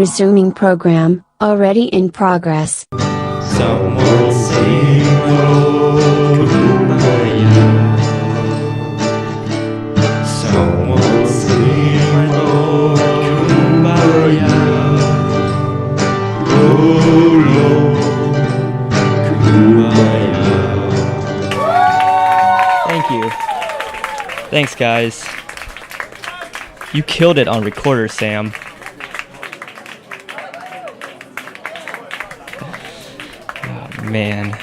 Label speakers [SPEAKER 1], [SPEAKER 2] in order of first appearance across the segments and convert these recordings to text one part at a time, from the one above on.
[SPEAKER 1] Resuming program, already in progress.
[SPEAKER 2] Someone sing Lord Kumbaya. Someone sing Lord Kumbaya. Oh Lord Kumbaya.
[SPEAKER 3] Thank you. Thanks, guys. You killed it on recorder, Sam. Oh, man.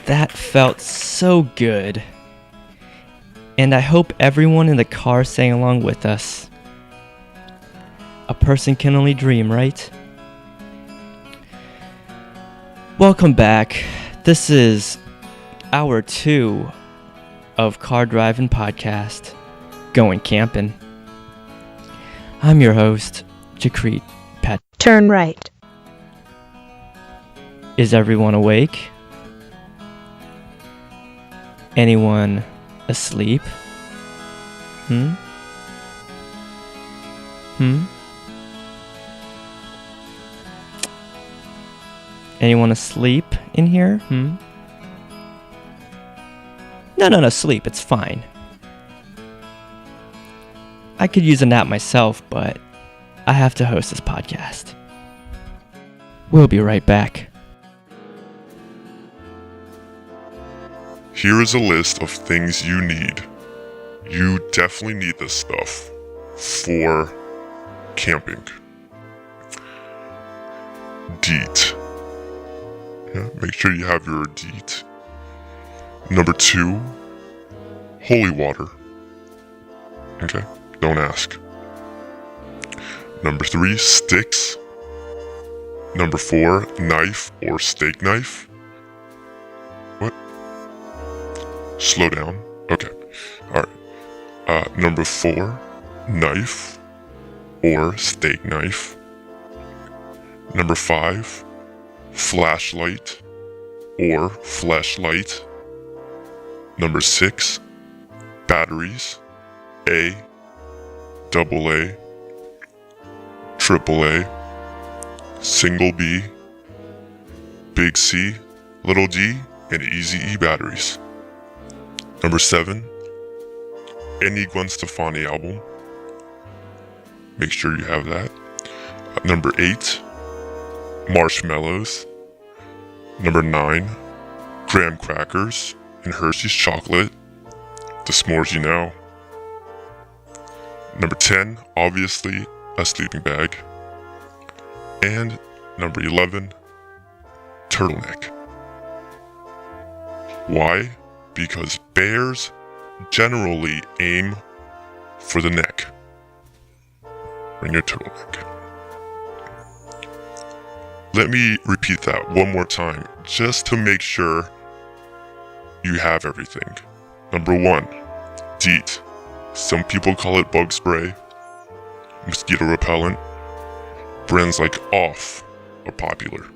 [SPEAKER 3] That felt so good. And I hope everyone in the car sang along with us. A person can only dream, right? Welcome back. This is hour 2 of Car Drivin Podcast, Going Campin'. I'm your host, Jakrit.
[SPEAKER 4] Turn right.
[SPEAKER 3] Is everyone awake? Anyone asleep? Anyone asleep in here? No, sleep, it's fine. I could use a nap myself, but I have to host this podcast. We'll be right back.
[SPEAKER 5] Here is a list of things you need. You definitely need this stuff for camping. DEET. Yeah, make sure you have your DEET. Number 2, holy water. Okay, don't ask. Number 3, sticks. Number 4, knife or steak knife. What? Slow down. Okay, alright. Number 4, knife or steak knife. Number 5, flashlight or flashlight. Number 6, batteries, A, AA, AAA, single B, big C, little d, and easy E batteries. Number 7, any Gwen Stefani album. Make sure you have that. Number 8, marshmallows. Number 9, graham crackers and Hershey's chocolate, the s'mores you know. Number 10, obviously, a sleeping bag. And number 11, turtleneck. Why? Because bears generally aim for the neck. Bring your turtleneck. Let me repeat that one more time, just to make sure you have everything. Number 1, DEET. Some people call it bug spray, mosquito repellent. Brands like Off are popular.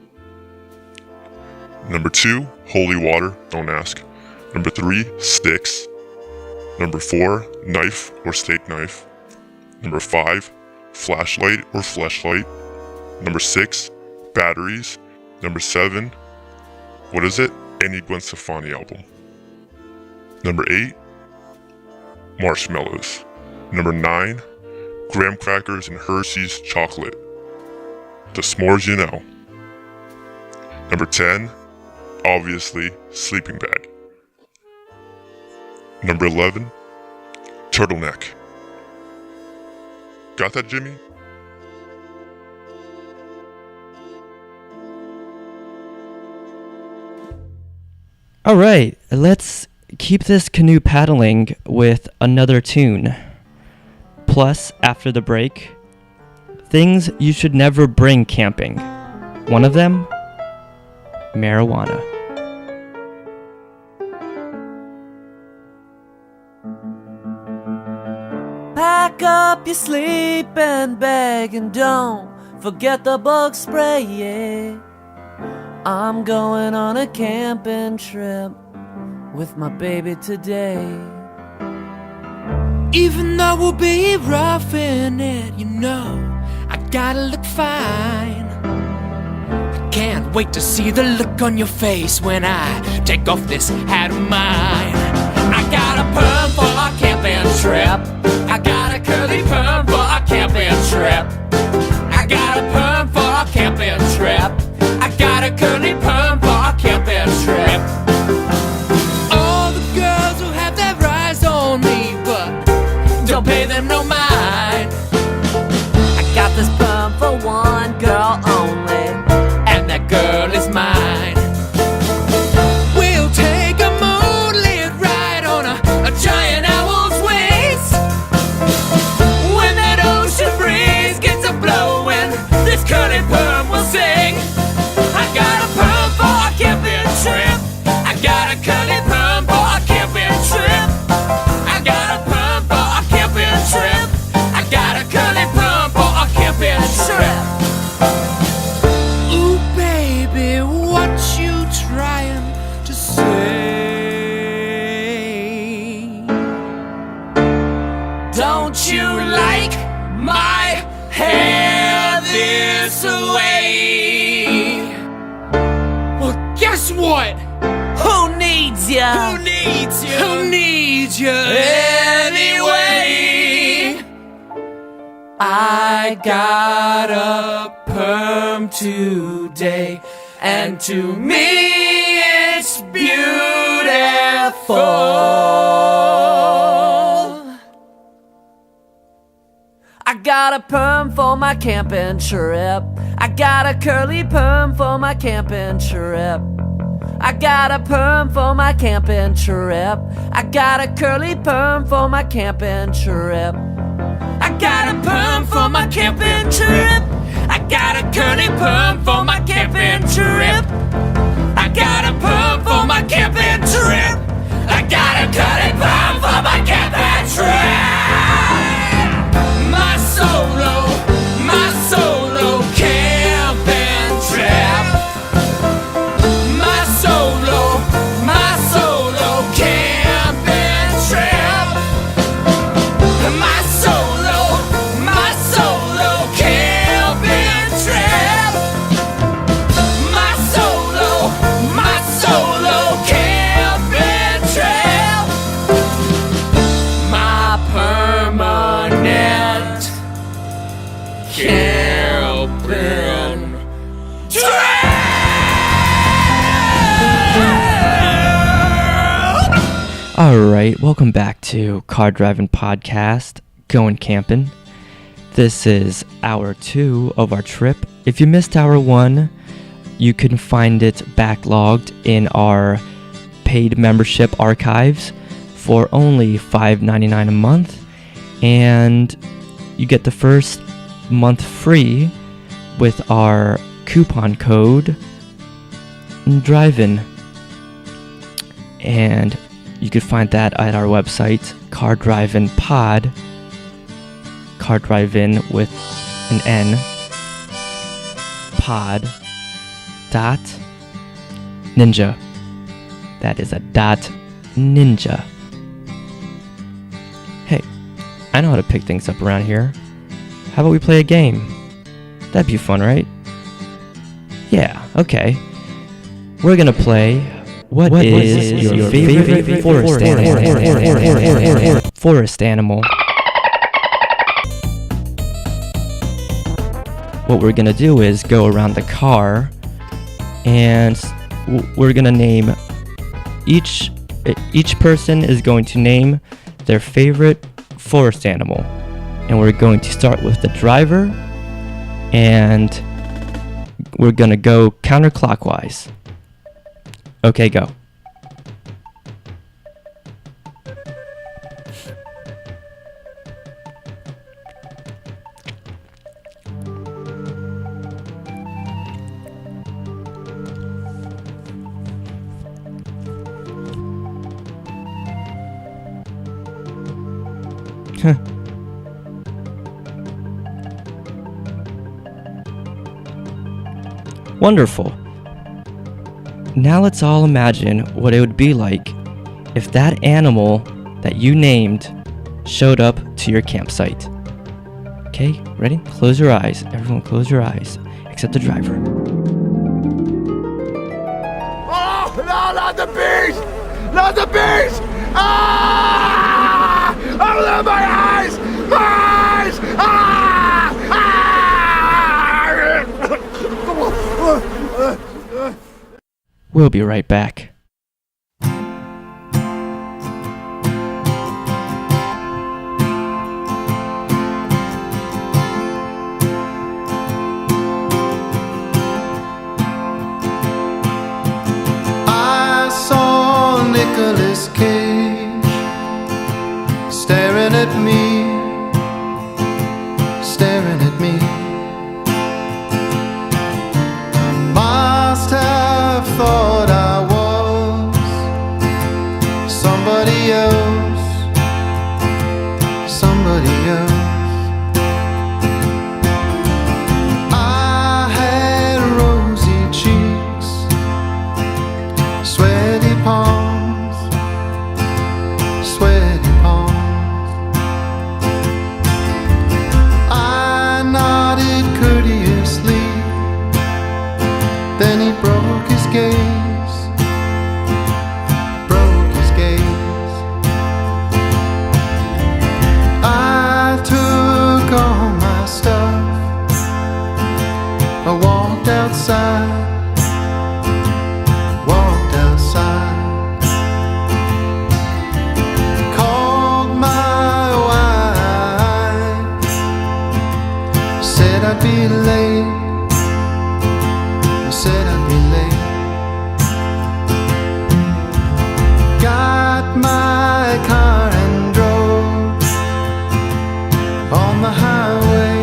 [SPEAKER 5] Number 2, holy water, don't ask. Number 3, sticks. Number 4, knife or steak knife. Number 5, flashlight or fleshlight. Number 6, batteries. Number 7, what is it? Any Gwen Stefani album. Number 8, marshmallows. Number 9, graham crackers and Hershey's chocolate, the s'mores you know. Number 10, obviously, sleeping bag. Number 11, turtleneck. Got that, Jimmy?
[SPEAKER 3] All right, let's keep this canoe paddling with another tune. Plus, after the break, things you should never bring camping. One of them, marijuana.
[SPEAKER 6] Pack up your sleeping bag and don't forget the bug spray, yeah. I'm going on a camping trip with my baby today.
[SPEAKER 7] Even though we'll be roughing it, you know, I gotta look fine. I can't wait to see the look on your face when I take off this hat of mine. I got a perm for our camping trip. I got a curly perm for our camping trip. I got a perm for our camping trip. I got a curly perm for our camping trip. All the girls will have their eyes on me, but don't pay them no mind.
[SPEAKER 6] I got this perm for one girl only,
[SPEAKER 7] and that girl is mine. We'll take a moonlit ride on a giant owl's wings. When that ocean breeze gets a blowing, this curly perm will sing. I got a perm for a camping trip. I got a curly perm for a camping trip. I got a perm for a camping trip. I got a curly perm for a camping trip. Ooh, baby, what you trying to say? Don't you like my hair this way? Well, guess what?
[SPEAKER 6] Who needs ya?
[SPEAKER 7] Who needs you? Who needs you anyway? I got a perm today, and to me it's beautiful.
[SPEAKER 6] I got a perm for my camping trip. I got a curly perm for my camping trip. I got a perm for my camping trip. I got a curly perm for my camping trip.
[SPEAKER 7] I got a perm for my camping trip. I got a curly perm for my camping trip. I got a perm for my camping trip. I got a curly perm for my camping trip. My solo camping trip. My solo camping trip. My solo camping trip. My solo camping trip. My permanent camping trip.
[SPEAKER 3] Alright, welcome back to Car Drivin' Podcast, Going Campin'. This is hour 2 of our trip. If you missed hour 1, you can find it backlogged in our paid membership archives for only $5.99 a month, and you get the first month free with our coupon code Drivin. And you can find that at our website, Car Drivin Pod. Car Drivin with an N. Pod. Dot. Ninja. That is a dot ninja. Hey, I know how to pick things up around here. How about we play a game? That'd be fun, right? Yeah, okay. We're gonna play What is your favorite forest animal? Forest animal. What we're gonna do is go around the car, and we're gonna name each person is going to name their favorite forest animal, and we're going to start with the driver, and we're gonna go counterclockwise. Okay, go. Wonderful. Now let's all imagine what it would be like if that animal that you named showed up to your campsite. Okay, ready? Close your eyes. Everyone close your eyes, except the driver.
[SPEAKER 2] Oh, no, not the bees! Not the bees! Ah! Open my eyes! Eyes! Ah! Ah!
[SPEAKER 3] We'll be right back.
[SPEAKER 8] I saw Nicolas Cage staring at me, staring at me. Must have thought I was somebody else, somebody else. I had rosy cheeks, sweaty palms, sweaty palms. I nodded courteously, then he broke his gaze, broke his gaze. I took all my stuff, I walked outside, walked outside. Called my wife, said I'd be late, I said I'd be late. Got my car and drove on the highway,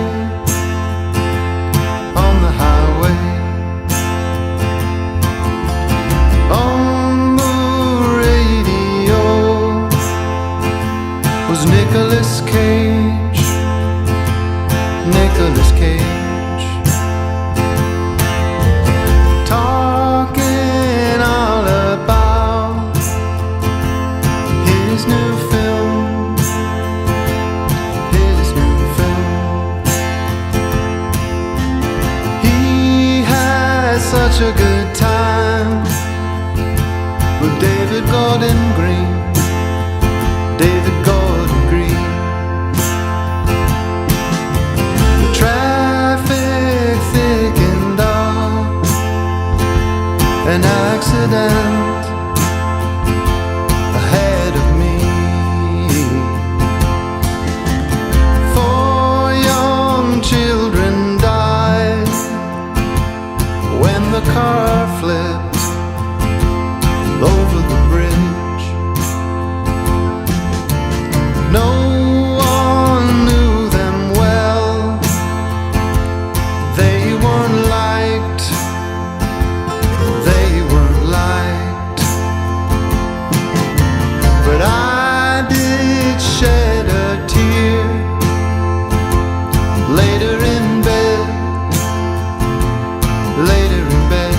[SPEAKER 8] on the highway. On the radio was Nicolas Cage, Nicolas Cage. Talking all about his new film, his new film. He has such a good time with David Gordon Green, David Gordon Green. The traffic thickened up, an accident ahead of me. 4 young children died when the car flipped over the bridge. No one knew them well, they weren't liked, they weren't liked. But I did shed a tear later in bed, later in bed.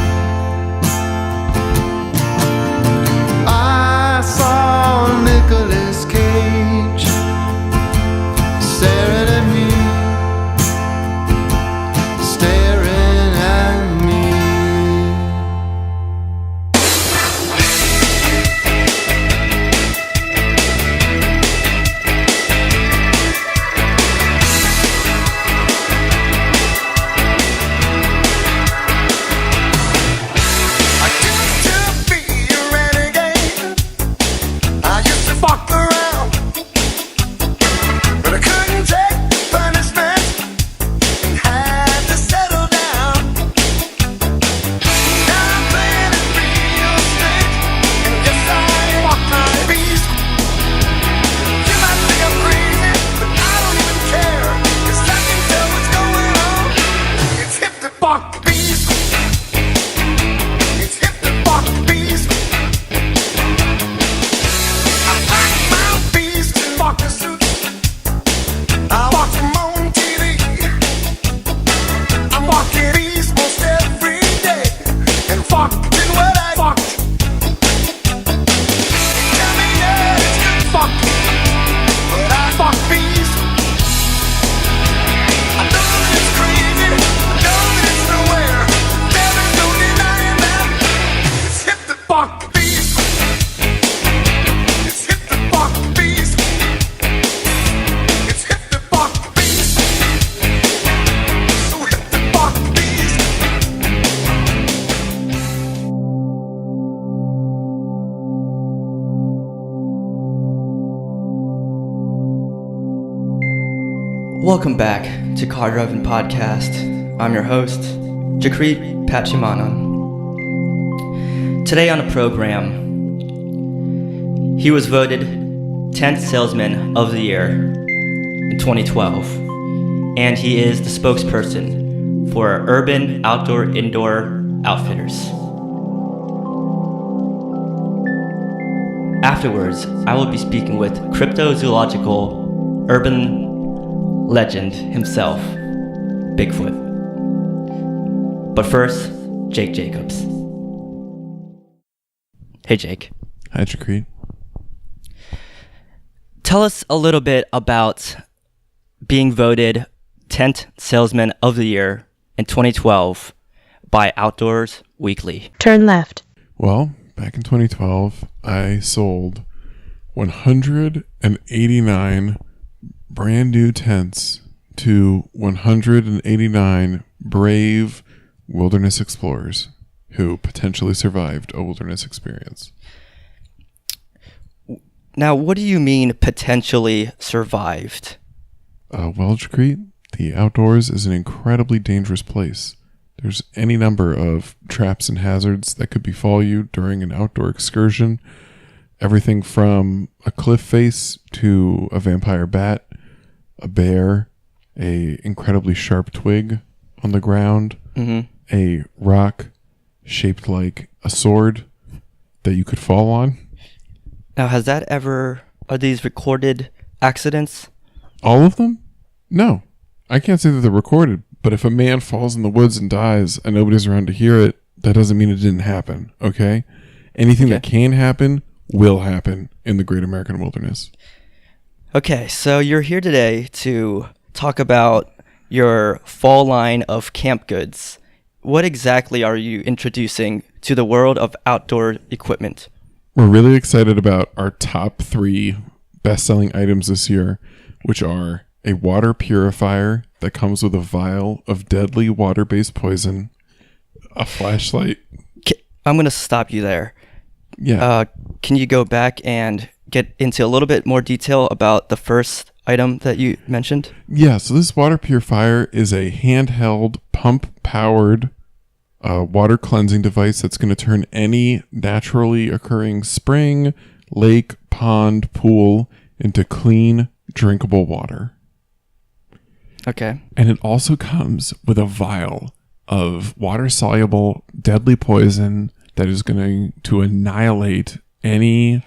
[SPEAKER 3] Welcome back to Drivin Podcast. I'm your host, Jakrit Patchimanon. Today on the program, he was voted 10th Salesman of the Year in 2012, and he is the spokesperson for Urban Outdoor Indoor Outfitters. Afterwards, I will be speaking with cryptozoological urban legend himself, Bigfoot. But first, Jake Jacobs. Hey, Jake.
[SPEAKER 9] Hi, Jakrit.
[SPEAKER 3] Tell us a little bit about being voted 10th Salesman of the Year in 2012 by Outdoors Weekly.
[SPEAKER 4] Turn left.
[SPEAKER 9] Well, back in 2012, I sold 189 brand new tents to 189 brave wilderness explorers who potentially survived a wilderness experience.
[SPEAKER 3] Now, what do you mean potentially survived?
[SPEAKER 9] Well, Jakrit, the outdoors is an incredibly dangerous place. There's any number of traps and hazards that could befall you during an outdoor excursion. Everything from a cliff face to a vampire bat, a bear, a incredibly sharp twig on the ground, a rock shaped like a sword that you could fall on.
[SPEAKER 3] Now, are these recorded accidents?
[SPEAKER 9] All of them? No. I can't say that they're recorded, but if a man falls in the woods and dies and nobody's around to hear it, that doesn't mean it didn't happen, okay? Anything that can happen will happen in the Great American Wilderness.
[SPEAKER 3] Okay, so you're here today to talk about your fall line of camp goods. What exactly are you introducing to the world of outdoor equipment?
[SPEAKER 9] We're really excited about our top 3 best-selling items this year, which are a water purifier that comes with a vial of deadly water-based poison, a flashlight.
[SPEAKER 3] I'm going to stop you there.
[SPEAKER 9] Yeah.
[SPEAKER 3] Can you go back and get into a little bit more detail about the first item that you mentioned?
[SPEAKER 9] Yeah, so this water purifier is a handheld, pump-powered water cleansing device that's going to turn any naturally occurring spring, lake, pond, pool into clean, drinkable water.
[SPEAKER 3] Okay.
[SPEAKER 9] And it also comes with a vial of water-soluble, deadly poison that is going to annihilate any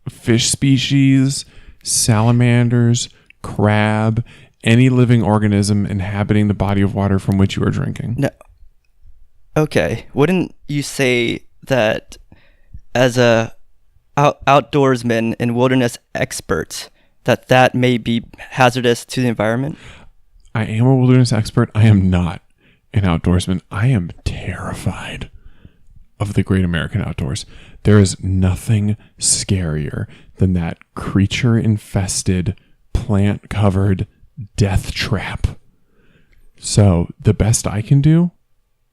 [SPEAKER 9] fish species, salamanders, crab, any living organism inhabiting the body of water from which you are drinking.
[SPEAKER 3] No. Okay. Wouldn't you say that as a outdoorsman and wilderness expert that may be hazardous to the environment?
[SPEAKER 9] I am a wilderness expert. I am not an outdoorsman. I am terrified of the great American outdoors. There is nothing scarier than that creature-infested, plant-covered death trap. So the best I can do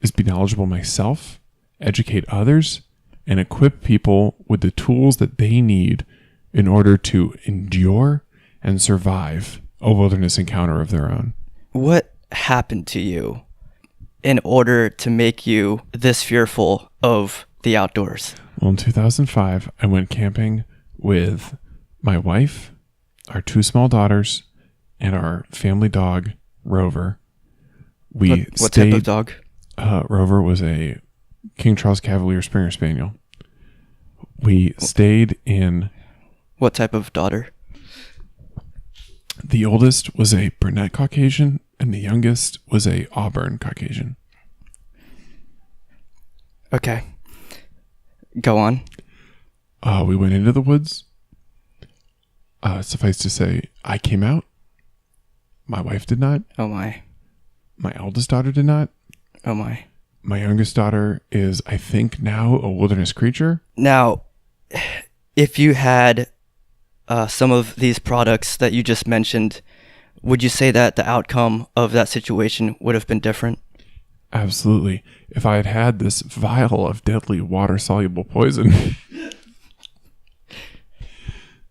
[SPEAKER 9] is be knowledgeable myself, educate others, and equip people with the tools that they need in order to endure and survive a wilderness encounter of their own.
[SPEAKER 3] What happened to you in order to make you this fearful of the outdoors?
[SPEAKER 9] Well, in 2005, I went camping with my wife, our 2 small daughters, and our family dog, Rover.
[SPEAKER 3] What type of dog?
[SPEAKER 9] Rover was a King Charles Cavalier Springer Spaniel. We stayed in...
[SPEAKER 3] What type of daughter?
[SPEAKER 9] The oldest was a brunette Caucasian, and the youngest was a Auburn Caucasian.
[SPEAKER 3] Okay. Go on.
[SPEAKER 9] We went into the woods. Suffice to say, I came out. My wife did not.
[SPEAKER 3] Oh my.
[SPEAKER 9] My eldest daughter did not.
[SPEAKER 3] Oh my.
[SPEAKER 9] My youngest daughter is, I think, now a wilderness creature.
[SPEAKER 3] Now, if you had some of these products that you just mentioned, would you say that the outcome of that situation would have been different?
[SPEAKER 9] Absolutely. If I had had this vial of deadly water-soluble poison,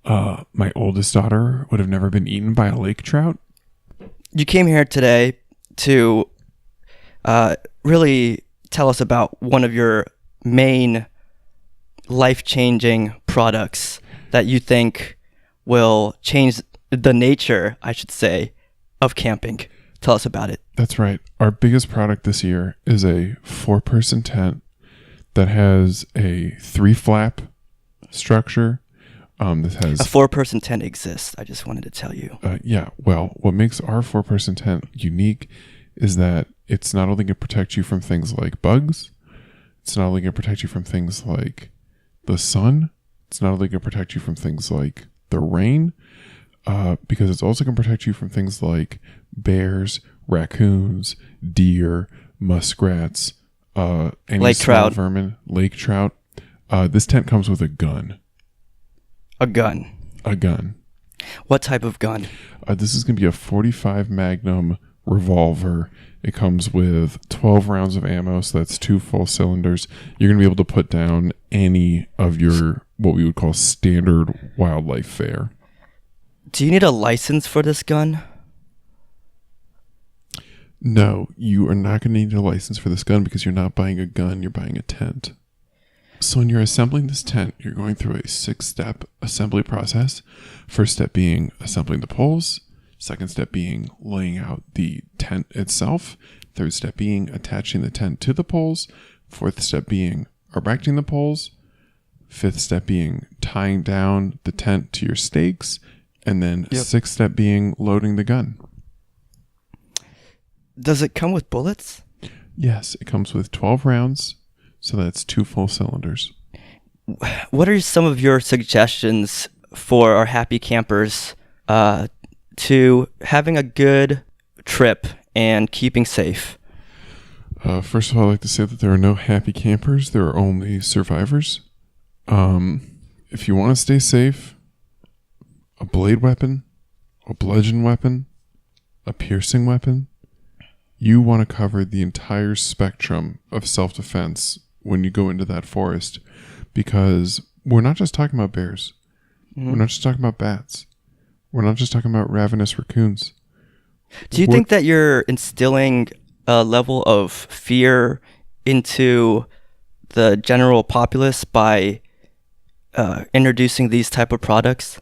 [SPEAKER 9] my oldest daughter would have never been eaten by a lake trout.
[SPEAKER 3] you came here today to really tell us about one of your main life-changing products that you think will change the nature, I should say, of camping. Tell us about it.
[SPEAKER 9] That's right. Our biggest product this year is a 4-person tent that has a 3-flap structure. This has
[SPEAKER 3] a 4-person tent exists. I just wanted to tell you.
[SPEAKER 9] Yeah. Well, what makes our 4-person tent unique is that it's not only going to protect you from things like bugs, it's not only going to protect you from things like the sun, it's not only going to protect you from things like the rain, because it's also going to protect you from things like bears, raccoons, deer, muskrats, any
[SPEAKER 3] lake
[SPEAKER 9] small
[SPEAKER 3] trout,
[SPEAKER 9] vermin, lake trout. This tent comes with a gun.
[SPEAKER 3] A gun.
[SPEAKER 9] A gun.
[SPEAKER 3] What type of gun?
[SPEAKER 9] This is going to be a 45 Magnum revolver. It comes with 12 rounds of ammo, so that's 2 full cylinders. You're going to be able to put down any of your, what we would call standard wildlife fare.
[SPEAKER 3] Do you need a license for this gun?
[SPEAKER 9] No, you are not going to need a license for this gun because you're not buying a gun, you're buying a tent. So when you're assembling this tent, you're going through a 6-step assembly process. First step being assembling the poles. Second step being laying out the tent itself. Third step being attaching the tent to the poles. Fourth step being erecting the poles. Fifth step being tying down the tent to your stakes. And then sixth step being loading the gun.
[SPEAKER 3] Does it come with bullets?
[SPEAKER 9] Yes, it comes with 12 rounds. So that's 2 full cylinders.
[SPEAKER 3] What are some of your suggestions for our happy campers to having a good trip and keeping safe?
[SPEAKER 9] First of all, I'd like to say that there are no happy campers. There are only survivors. If you want to stay safe, a blade weapon, a bludgeon weapon, a piercing weapon, you want to cover the entire spectrum of self-defense when you go into that forest, because we're not just talking about bears. Mm-hmm. We're not just talking about bats. We're not just talking about ravenous raccoons.
[SPEAKER 3] Do you think that you're instilling a level of fear into the general populace by introducing these type of products?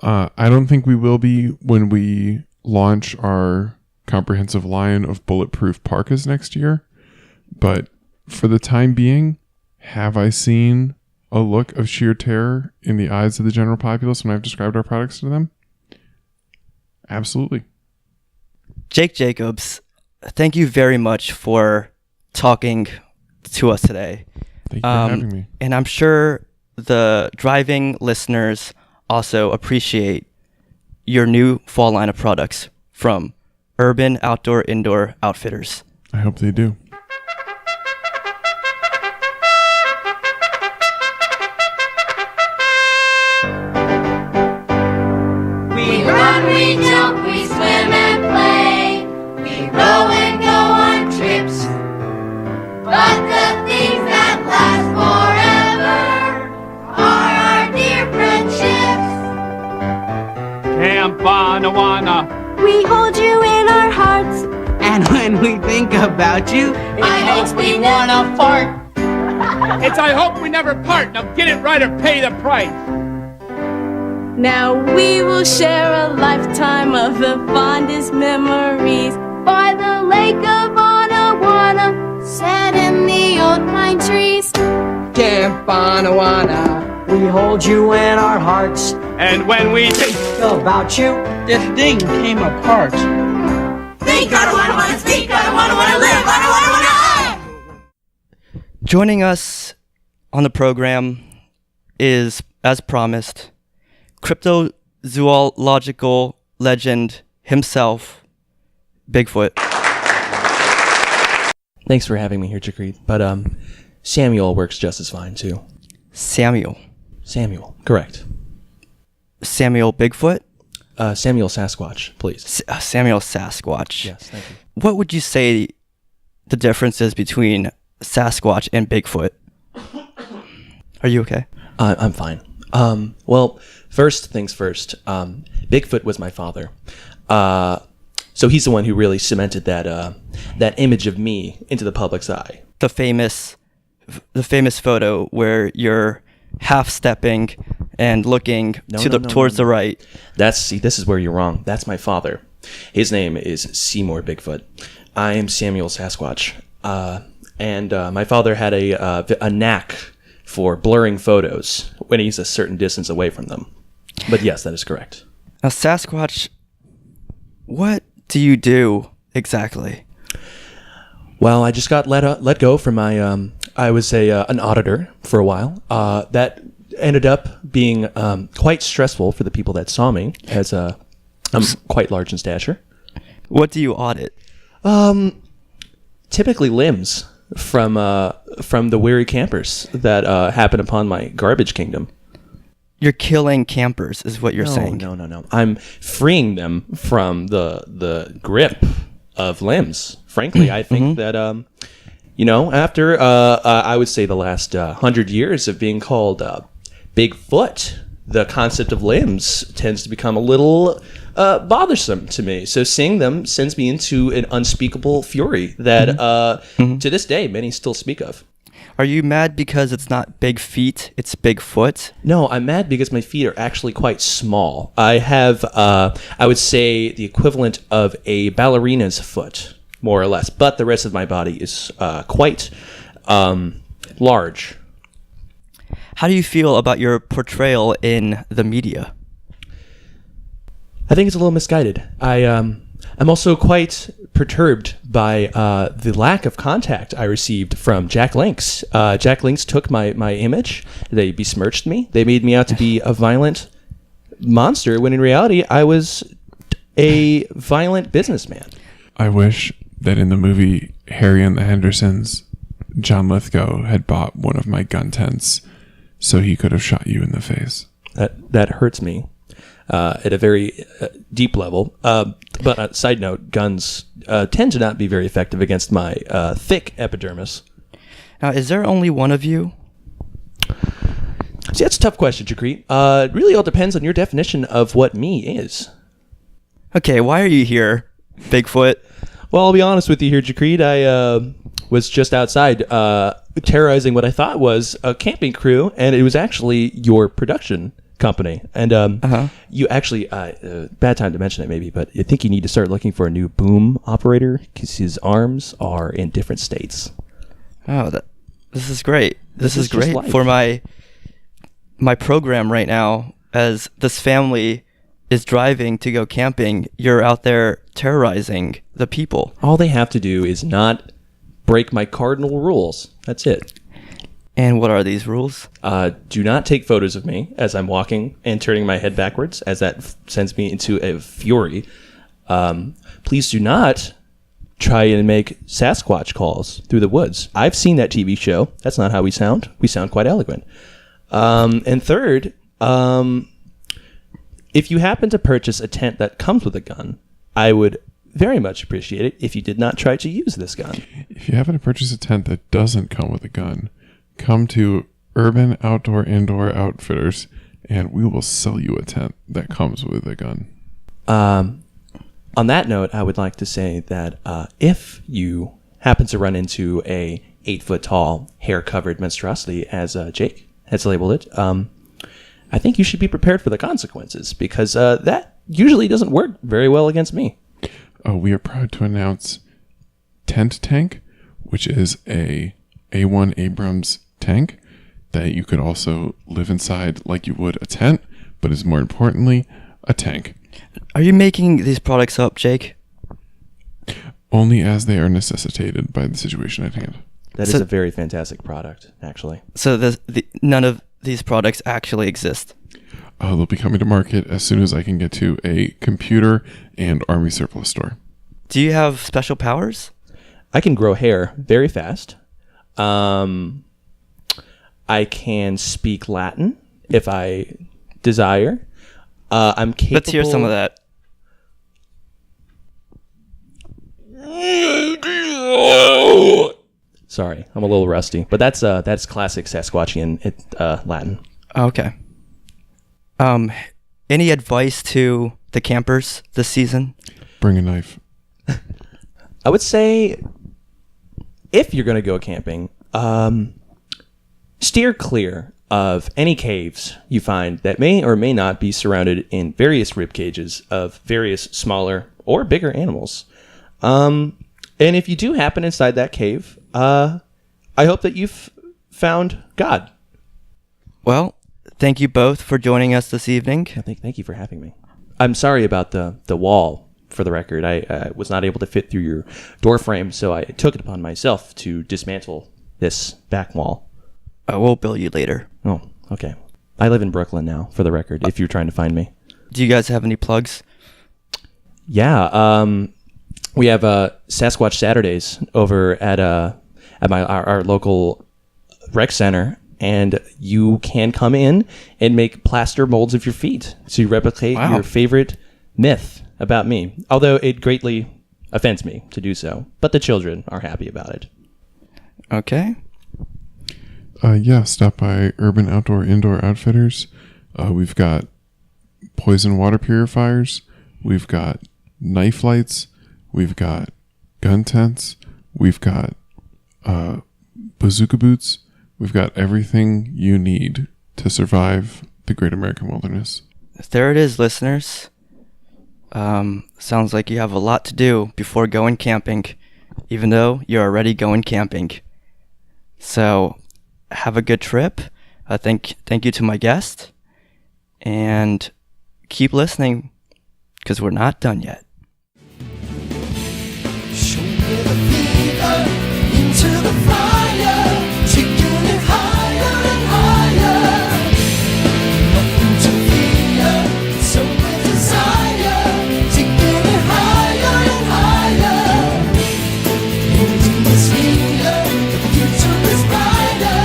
[SPEAKER 9] I don't think we will be when we launch our comprehensive line of bulletproof parkas next year. But for the time being, have I seen a look of sheer terror in the eyes of the general populace when I've described our products to them? Absolutely.
[SPEAKER 3] Jake Jacobs, thank you very much for talking to us today.
[SPEAKER 9] Thank you for having me.
[SPEAKER 3] And I'm sure the driving listeners also appreciate your new fall line of products from Urban Outdoor Indoor Outfitters.
[SPEAKER 9] I hope they do.
[SPEAKER 10] We run, we jump, we swim and play. We row and go on trips. But the things that last forever are our dear friendships.
[SPEAKER 2] Campanawana.
[SPEAKER 10] We hold you in our hearts.
[SPEAKER 11] And when we think about you,
[SPEAKER 10] I hope we wanna fart.
[SPEAKER 2] It's I hope we never part. Now get it right or pay the price.
[SPEAKER 10] Now we will share a lifetime of the fondest memories by the lake of Anawana, set in the old pine trees.
[SPEAKER 11] Campanawana, we hold you in our hearts.
[SPEAKER 2] And when we think
[SPEAKER 11] about you, this thing came apart.
[SPEAKER 10] Think, I don't wanna speak, I don't wanna live, I don't wanna
[SPEAKER 3] Joining us on the program is, as promised, cryptozoological legend himself, Bigfoot.
[SPEAKER 12] Thanks for having me here, Jakrit. But Samuel works just as fine too.
[SPEAKER 3] Samuel,
[SPEAKER 12] correct.
[SPEAKER 3] Samuel Bigfoot?
[SPEAKER 12] Samuel Sasquatch, please.
[SPEAKER 3] Samuel Sasquatch.
[SPEAKER 12] Yes, thank you.
[SPEAKER 3] What would you say the difference is between Sasquatch and Bigfoot? Are you okay?
[SPEAKER 12] I'm fine. Well, first things first. Bigfoot was my father. So he's the one who really cemented that image of me into the public's eye.
[SPEAKER 3] The famous photo where you're half stepping and looking towards the right.
[SPEAKER 12] This is where you're wrong. That's my father. His name is Seymour Bigfoot. I am Samuel Sasquatch. And my father had a knack for blurring photos when he's a certain distance away from them. But yes, that is correct.
[SPEAKER 3] Now, Sasquatch, what do you do exactly?
[SPEAKER 12] Well, I just got let go from my. I was an auditor for a while. That ended up being quite stressful for the people that saw me, as I'm quite large in stature.
[SPEAKER 3] What do you audit?
[SPEAKER 12] Typically limbs from the weary campers that happen upon my garbage kingdom.
[SPEAKER 3] You're killing campers, is what you're saying.
[SPEAKER 12] No. I'm freeing them from the grip of limbs. Frankly, I think that after I would say the last 100 years of being called Bigfoot, the concept of limbs tends to become a little bothersome to me. So seeing them sends me into an unspeakable fury that to this day many still speak of.
[SPEAKER 3] Are you mad because it's not big feet, it's Bigfoot?
[SPEAKER 12] No, I'm mad because my feet are actually quite small. I have, I would say, the equivalent of a ballerina's foot, more or less. But the rest of my body is quite large.
[SPEAKER 3] How do you feel about your portrayal in the media?
[SPEAKER 12] I think it's a little misguided. I'm also quite perturbed by the lack of contact I received from Jack Links. Jack Links took my image. They besmirched me. They made me out to be a violent monster, when in reality, I was a violent businessman.
[SPEAKER 9] I wish that in the movie Harry and the Hendersons, John Lithgow had bought one of my gun tents so he could have shot you in the face.
[SPEAKER 12] That hurts me. At a very deep level. But side note, guns tend to not be very effective against my thick epidermis.
[SPEAKER 3] Now, is there only one of you?
[SPEAKER 12] See, that's a tough question, Jakrit. It really all depends on your definition of what me is.
[SPEAKER 3] Okay, why are you here, Bigfoot?
[SPEAKER 12] Well, I'll be honest with you here, Jakrit. I was just outside terrorizing what I thought was a camping crew, and it was actually your production company. And you actually, bad time to mention it maybe, but I think you need to start looking for a new boom operator because his arms are in different states.
[SPEAKER 3] Oh, this is great. This is great
[SPEAKER 12] life.
[SPEAKER 3] for my program right now. As this family is driving to go camping, you're out there terrorizing the people.
[SPEAKER 12] All they have to do is not break my cardinal rules. That's it.
[SPEAKER 3] And what are these rules?
[SPEAKER 12] Do not take photos of me as I'm walking and turning my head backwards, as that sends me into a fury. Please do not try and make Sasquatch calls through the woods. I've seen that TV show. That's not how we sound. We sound quite eloquent. And third, if you happen to purchase a tent that comes with a gun, I would very much appreciate it if you did not try to use this gun.
[SPEAKER 9] If you happen to purchase a tent that doesn't come with a gun, come to Urban Outdoor Indoor Outfitters, and we will sell you a tent that comes with a gun.
[SPEAKER 12] On that note, I would like to say that if you happen to run into a 8-foot-tall, hair-covered monstrosity, as Jake has labeled it, I think you should be prepared for the consequences, because that usually doesn't work very well against me.
[SPEAKER 9] We are proud to announce Tent Tank, which is a A1 Abrams tank that you could also live inside like you would a tent, but is more importantly a tank.
[SPEAKER 3] Are you making these products up, Jake?
[SPEAKER 9] Only as they are necessitated by the situation at hand.
[SPEAKER 12] That is a very fantastic product, actually.
[SPEAKER 3] So none of these products actually exist?
[SPEAKER 9] They'll be coming to market as soon as I can get to a computer and army surplus store.
[SPEAKER 3] Do you have special powers?
[SPEAKER 12] I can grow hair very fast. I can speak Latin if I desire. I'm capable.
[SPEAKER 3] Let's hear some of that.
[SPEAKER 12] Sorry, I'm a little rusty, but that's classic Sasquatchian Latin.
[SPEAKER 3] Okay. Any advice to the campers this season?
[SPEAKER 9] Bring a knife.
[SPEAKER 12] I would say if you're going to go camping, steer clear of any caves you find that may or may not be surrounded in various rib cages of various smaller or bigger animals. And if you do happen inside that cave, I hope that you've found God.
[SPEAKER 3] Well, thank you both for joining us this evening.
[SPEAKER 12] Thank you for having me. I'm sorry about the wall, for the record. I was not able to fit through your door frame, so I took it upon myself to dismantle this back wall.
[SPEAKER 3] I will bill you later.
[SPEAKER 12] Oh, okay. I live in Brooklyn now, for the record, if you're trying to find me.
[SPEAKER 3] Do you guys have any plugs?
[SPEAKER 12] Yeah, we have Sasquatch Saturdays over at our local rec center, and you can come in and make plaster molds of your feet to replicate your favorite myth about me. Although it greatly offends me to do so, but the children are happy about it.
[SPEAKER 3] Okay.
[SPEAKER 9] Yeah, stop by Urban Outdoor Indoor Outfitters. We've got poison water purifiers. We've got knife lights. We've got gun tents. We've got bazooka boots. We've got everything you need to survive the Great American Wilderness.
[SPEAKER 3] There it is, listeners. Sounds like you have a lot to do before going camping, even though you're already going camping. So, have a good trip. Thank you to my guest. And keep listening, because we're not done yet.
[SPEAKER 7] Show me the fever into the fire, taking it higher and higher. Nothing to fear, so with desire, taking it higher and higher. Holding this fear, the future is brighter,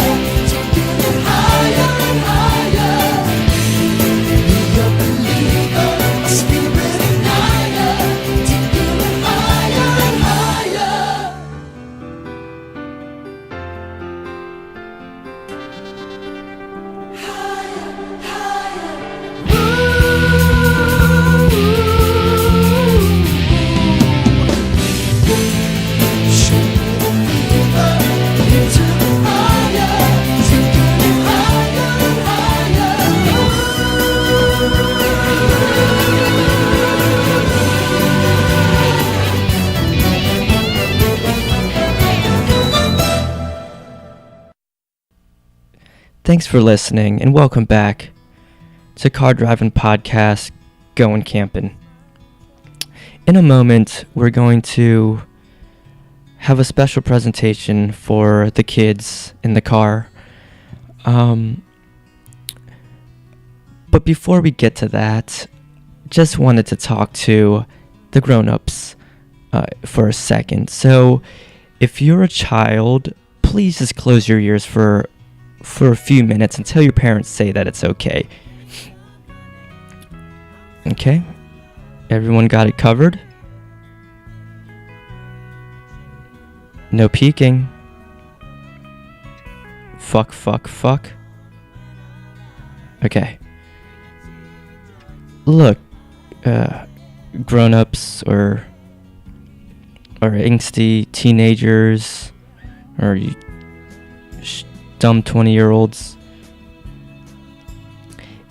[SPEAKER 7] taking it higher and higher. Be a believer, a spirit igniter, taking it higher and higher.
[SPEAKER 3] Thanks for listening, and welcome back to Car Drivin' Podcast, Going Campin'. In a moment, we're going to have a special presentation for the kids in the car. But before we get to that, just wanted to talk to the grown-ups for a second. So, if you're a child, please just close your ears for a few minutes until your parents say that it's okay. Okay? Everyone got it covered? No peeking. Fuck. Okay. Look, grown-ups or angsty teenagers or you dumb 20-year-olds.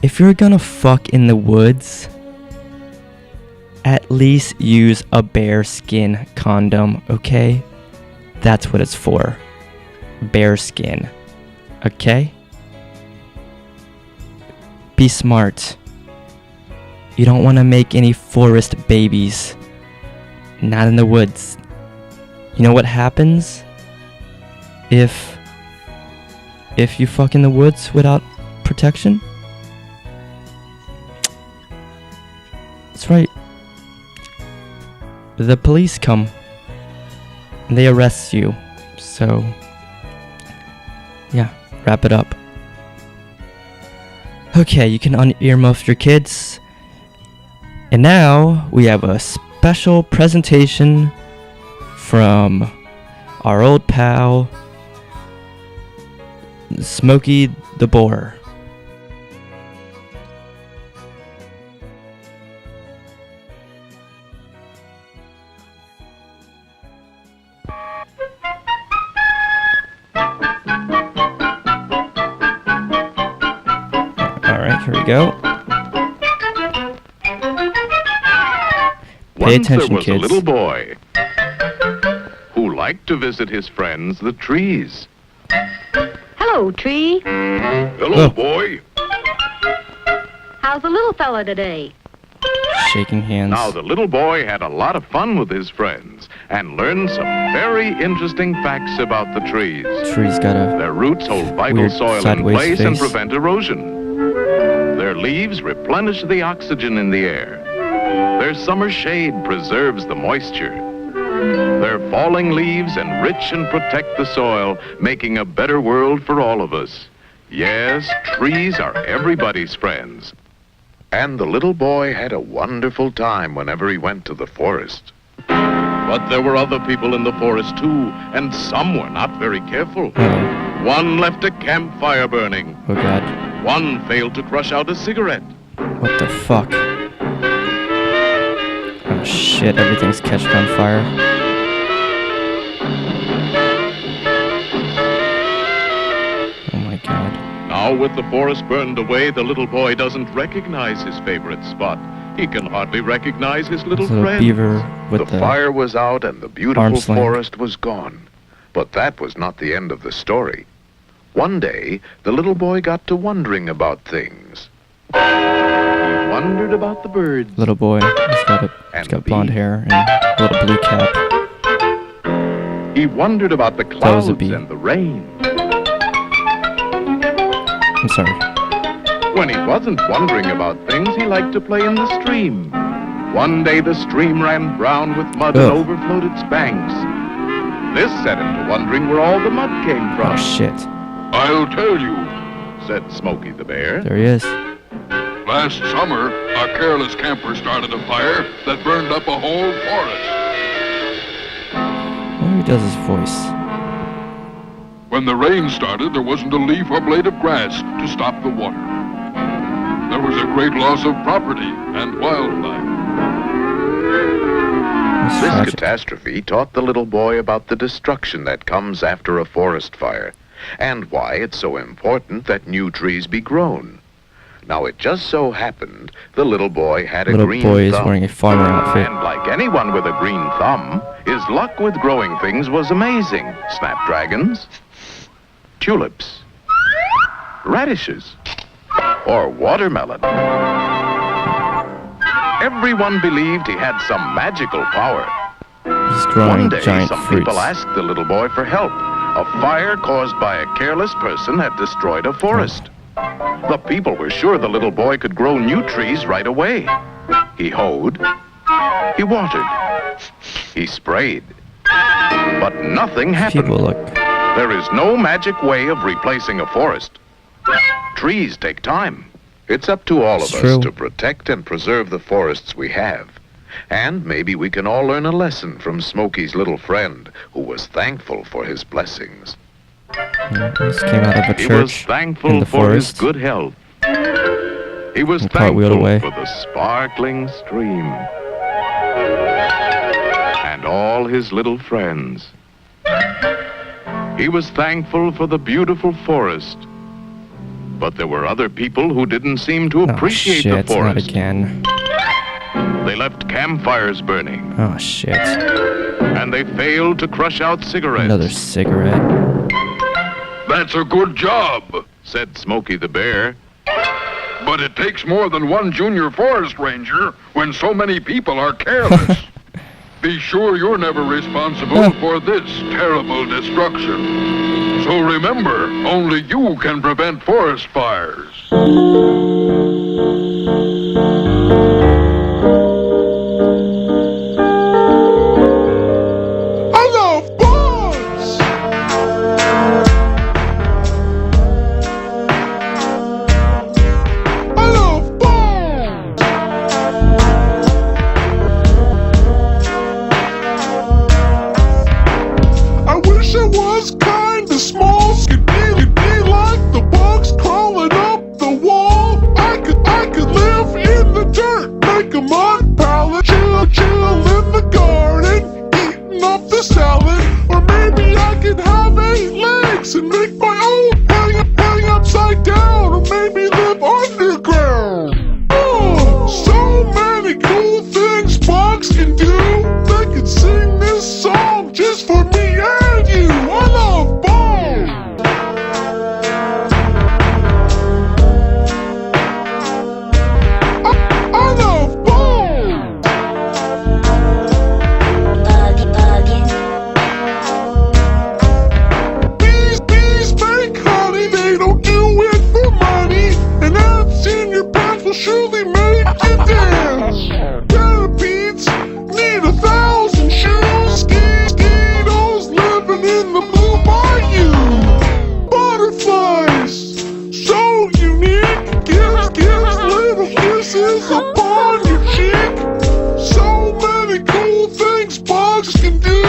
[SPEAKER 3] If you're gonna fuck in the woods, at least use a bear skin condom, okay? That's what it's for. Bear skin. Okay? Be smart. You don't want to make any forest babies. Not in the woods. You know what happens if you fuck in the woods without protection? That's right. The police come and they arrest you. So, yeah, wrap it up. Okay, you can un-earmuff your kids. And now we have a special presentation from our old pal, Smokey the Boar. Here we go. Pay
[SPEAKER 13] Once
[SPEAKER 3] attention,
[SPEAKER 13] there was
[SPEAKER 3] kids.
[SPEAKER 13] a little boy who liked to visit his friends, the trees.
[SPEAKER 14] Hello, tree.
[SPEAKER 13] Hello, boy.
[SPEAKER 14] How's the little fella today?
[SPEAKER 3] Shaking hands.
[SPEAKER 13] Now, the little boy had a lot of fun with his friends and learned some very interesting facts about the trees.
[SPEAKER 3] Trees got a
[SPEAKER 13] Their roots hold vital
[SPEAKER 3] weird
[SPEAKER 13] soil in
[SPEAKER 3] sideways
[SPEAKER 13] place and
[SPEAKER 3] face.
[SPEAKER 13] prevent erosion. Their leaves replenish the oxygen in the air. Their summer shade preserves the moisture. Their falling leaves enrich and protect the soil, making a better world for all of us. Yes, trees are everybody's friends. And the little boy had a wonderful time whenever he went to the forest. But there were other people in the forest too, and some were not very careful. One left a campfire burning.
[SPEAKER 3] Oh god.
[SPEAKER 13] One failed to crush out a cigarette.
[SPEAKER 3] What the fuck? Oh shit, everything's catching on fire. Oh my god.
[SPEAKER 13] Now with the forest burned away, the little boy doesn't recognize his favorite spot. He can hardly recognize his little
[SPEAKER 3] This little
[SPEAKER 13] friend.
[SPEAKER 3] beaver with the
[SPEAKER 13] fire was out and the beautiful
[SPEAKER 3] arm sling.
[SPEAKER 13] forest was gone. But that was not the end of the story. One day, the little boy got to wondering about things. He wondered about the birds.
[SPEAKER 3] Little boy. He's got blonde hair and a little blue cap.
[SPEAKER 13] He wondered about the
[SPEAKER 3] That was
[SPEAKER 13] clouds
[SPEAKER 3] a bee.
[SPEAKER 13] and the rain.
[SPEAKER 3] I'm sorry.
[SPEAKER 13] When he wasn't wondering about things, he liked to play in the stream. One day the stream ran brown with mud and
[SPEAKER 3] Ugh.
[SPEAKER 13] overflowed its banks. This set him to wondering where all the mud came from.
[SPEAKER 3] Oh shit.
[SPEAKER 15] I'll tell you,
[SPEAKER 13] said Smokey the bear.
[SPEAKER 3] There he is.
[SPEAKER 15] last summer, a careless camper started a fire that burned up a whole forest.
[SPEAKER 3] Oh, he does his voice.
[SPEAKER 15] When the rain started, there wasn't a leaf or blade of grass to stop the water. There was a great loss of property and wildlife.
[SPEAKER 13] This catastrophe taught the little boy about the destruction that comes after a forest fire, and why it's so important that new trees be grown. Now, it just so happened the little boy had a green
[SPEAKER 3] Little boy is
[SPEAKER 13] thumb.
[SPEAKER 3] wearing a farmer outfit.
[SPEAKER 13] And like anyone with a green thumb, his luck with growing things was amazing. Snapdragons, tulips, radishes, or watermelon. Everyone believed he had some magical power.
[SPEAKER 3] He's growing
[SPEAKER 13] One day,
[SPEAKER 3] giant
[SPEAKER 13] some
[SPEAKER 3] fruits.
[SPEAKER 13] people asked the little boy for help. A fire caused by a careless person had destroyed a forest. The people were sure the little boy could grow new trees right away. He hoed, he watered, he sprayed, but nothing happened.
[SPEAKER 3] People look.
[SPEAKER 13] There is no magic way of replacing a forest. Trees take time. It's up to all of
[SPEAKER 3] It's
[SPEAKER 13] us
[SPEAKER 3] true.
[SPEAKER 13] to protect and preserve the forests we have. And maybe we can all learn a lesson from Smokey's little friend, who was thankful for his blessings.
[SPEAKER 3] Yeah, this came out of a
[SPEAKER 13] He was
[SPEAKER 3] church
[SPEAKER 13] thankful
[SPEAKER 3] in the
[SPEAKER 13] for his
[SPEAKER 3] forest.
[SPEAKER 13] good health. He was
[SPEAKER 3] And cartwheeled
[SPEAKER 13] thankful
[SPEAKER 3] away.
[SPEAKER 13] for the sparkling stream. And all his little friends. He was thankful for the beautiful forest. But there were other people who didn't seem to appreciate
[SPEAKER 3] shit,
[SPEAKER 13] the forest.
[SPEAKER 3] not again.
[SPEAKER 13] They left campfires burning.
[SPEAKER 3] Oh shit.
[SPEAKER 13] And they failed to crush out cigarettes.
[SPEAKER 3] Another cigarette.
[SPEAKER 15] That's a good job,
[SPEAKER 13] said Smokey the bear.
[SPEAKER 15] but it takes more than one junior forest ranger when so many people are careless. Be sure you're never responsible for this terrible destruction. So remember, only you can prevent forest fires.
[SPEAKER 2] I wish I was kinda small, skinny like the bugs crawling up the wall. I could kiss upon your cheek. So many cool things bugs can do.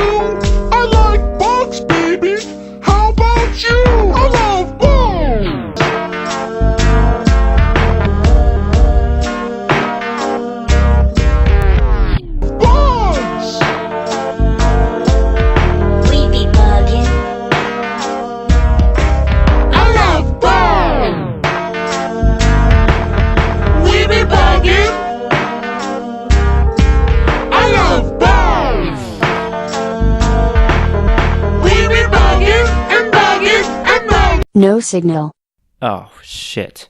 [SPEAKER 2] I like bugs, baby. How about you? I love bugs. Bugs.
[SPEAKER 10] We be bugging.
[SPEAKER 2] I love bugs. We be bugging. I love bugs. We be bugging and bugging and bugging.
[SPEAKER 1] No signal.
[SPEAKER 16] Oh, shit.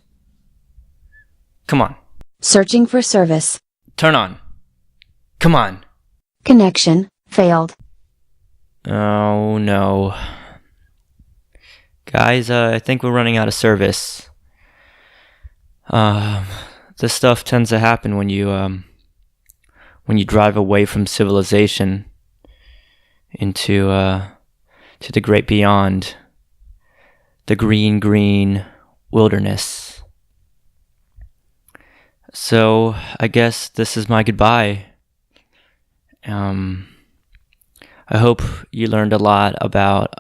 [SPEAKER 16] Come on.
[SPEAKER 1] Searching for service.
[SPEAKER 16] Turn on. Come on.
[SPEAKER 1] Connection failed.
[SPEAKER 16] Oh, no. Guys, I think we're running out of service. This stuff tends to happen when you drive away from civilization into to the great beyond, the green wilderness. So I guess this is my goodbye. I hope you learned a lot about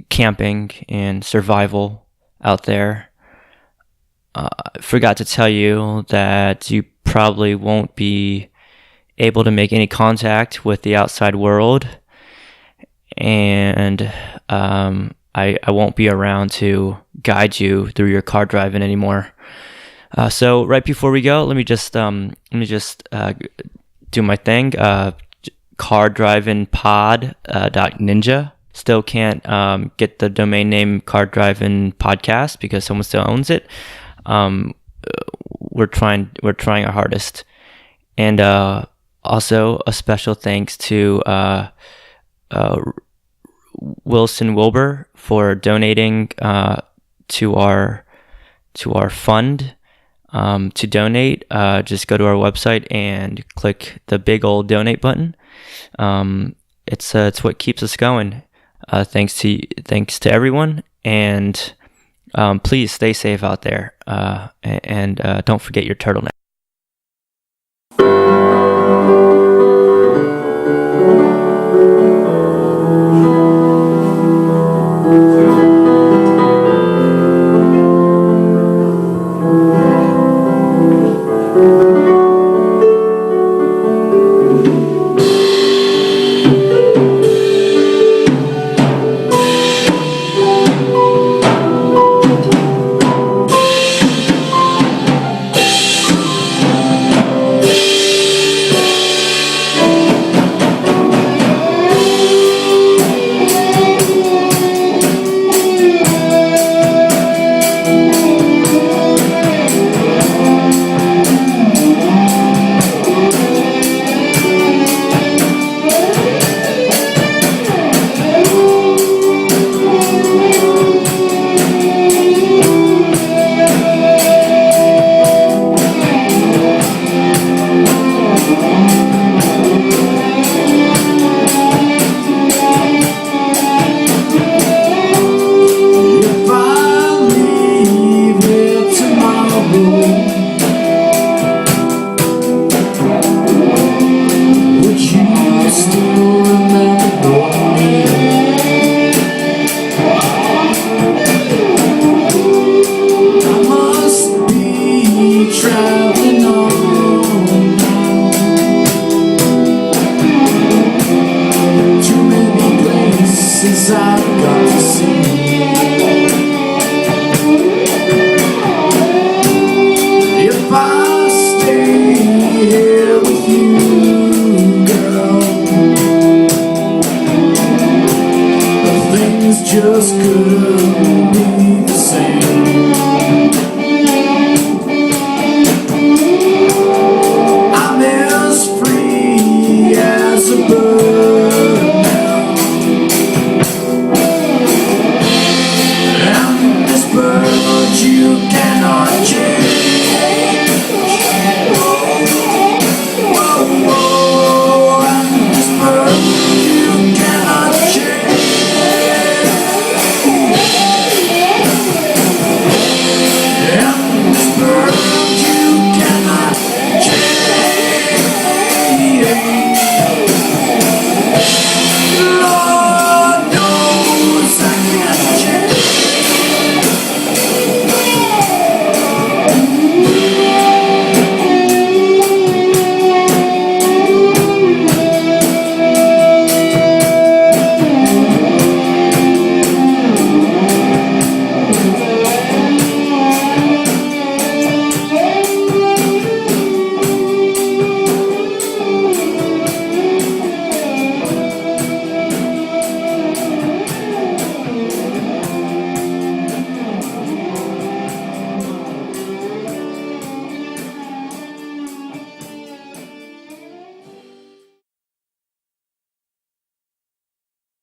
[SPEAKER 16] camping and survival out there. I forgot to tell you that you probably won't be able to make any contact with the outside world, and I won't be around to guide you through your car driving anymore. So right before we go, let me just do my thing. CarDrivinPod.ninja. Still can't get the domain name Car Drivin Podcast because someone still owns it. We're trying our hardest, and also a special thanks to Wilson Wilbur for donating to our fund. To donate, just go to our website and click the big old donate button. It's what keeps us going. Thanks to everyone, and please stay safe out there. And don't forget your turtleneck.
[SPEAKER 8] Just couldn't be the same.